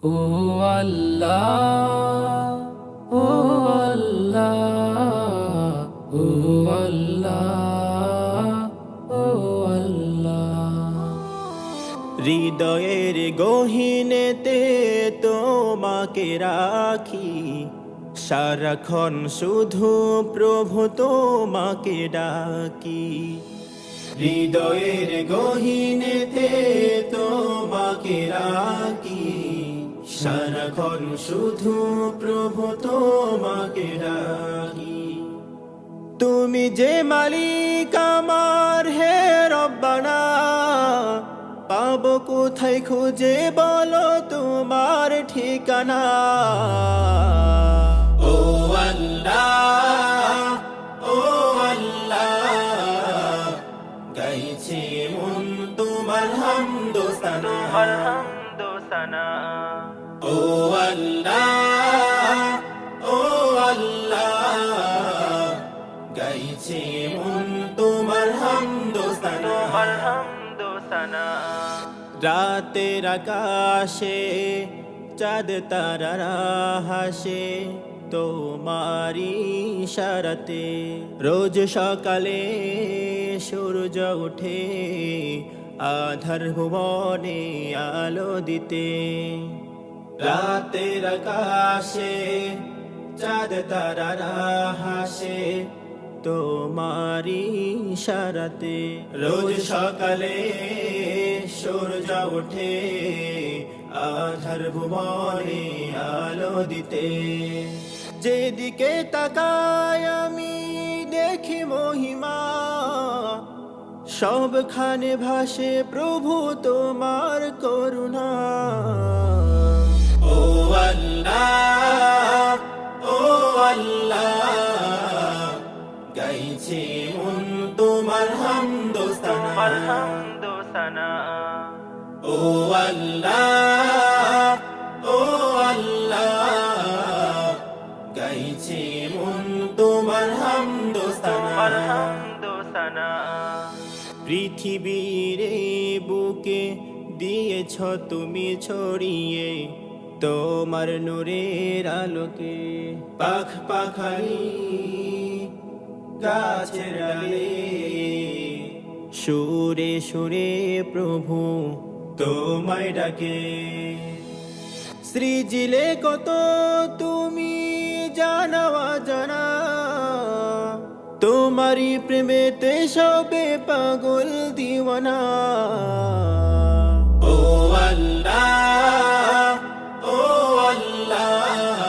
ও আল্লাহ, ও আল্লাহ, ও আল্লাহ, ও আল্লাহ। হৃদয়ের গহীনেতে তোমাকে রাখি, সারাক্ষণ শুধু প্রভু তোমাকে ডাকি। হৃদয়ের গহীনেতে তোমাকে রাখি, সারাক্ষণ শুধু প্রভু তোমাকে ডাকি। তুমি যে মালিক আমার, হে রব্বানা, পাবো কোথায় খুঁজে বলো তোমার ঠিকানা। ও আল্লাহ, ও আল্লাহ, গাইছে মন তোমার হামদোসানা। ও আল্লাহ, ও আল্লাহ, গাইছে মন তোমার হামদোসানা। রাতের আকাশে চাঁদ তারারা হাসে তোমারি ইশারাতে। রোজ সকালে সূর্য ওঠে আধার ভুবনে আলো দিতে। রাতের আকাশে চাঁদ তারারা হাসে তোমারি ইশারাতে। রোজ সকালে সূর্য ওঠে আধার ভুবনে আলো দিতে। যেদিকে তাকাই আমি দেখি মহিমা, সবখানে ভাসে প্রভু তোমার করুণা। ও আল্লাহ, ও আল্লাহ, গাইছে মন তোমার হামদোসানা। ও আল্লাহ, ও আল্লাহ, গাইছে মন তোমার হামদোসানা। পৃথিবীর বুকে দিয়েছ তুমি ছড়িয়ে তোমার নূরের আলোকে। পাখ পাখালি গাছের ডালে সুরে সুরে প্রভু তোমায় ডাকে। সৃজিলে কত তুমি জানাওয়া জানা, তোমারি প্রেমেতে সবে পাগল দিওয়ানা। ও আল্লাহ, ও আল্লাহ,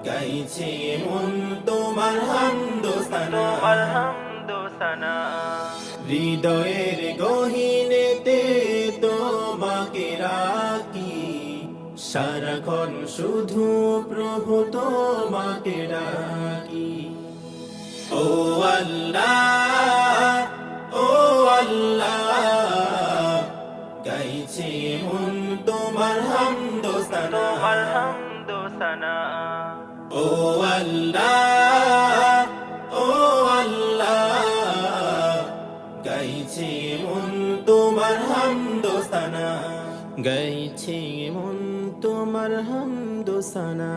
গাইছে মন তোমার হামদোসানা। হৃদয়ের গহীনেতে তোমাকে রাখি, সারাক্ষণ শুধু প্রভু তোমাকে ডাকি। ও আল্লাহ, ও আল্লাহ, গাইছে মন তোমার হামদোসানা। ও আল্লাহ, ও আল্লাহ, গাইছে মন তোমার হামদোসানা। গাইছে মন তোমার হামদোসানা।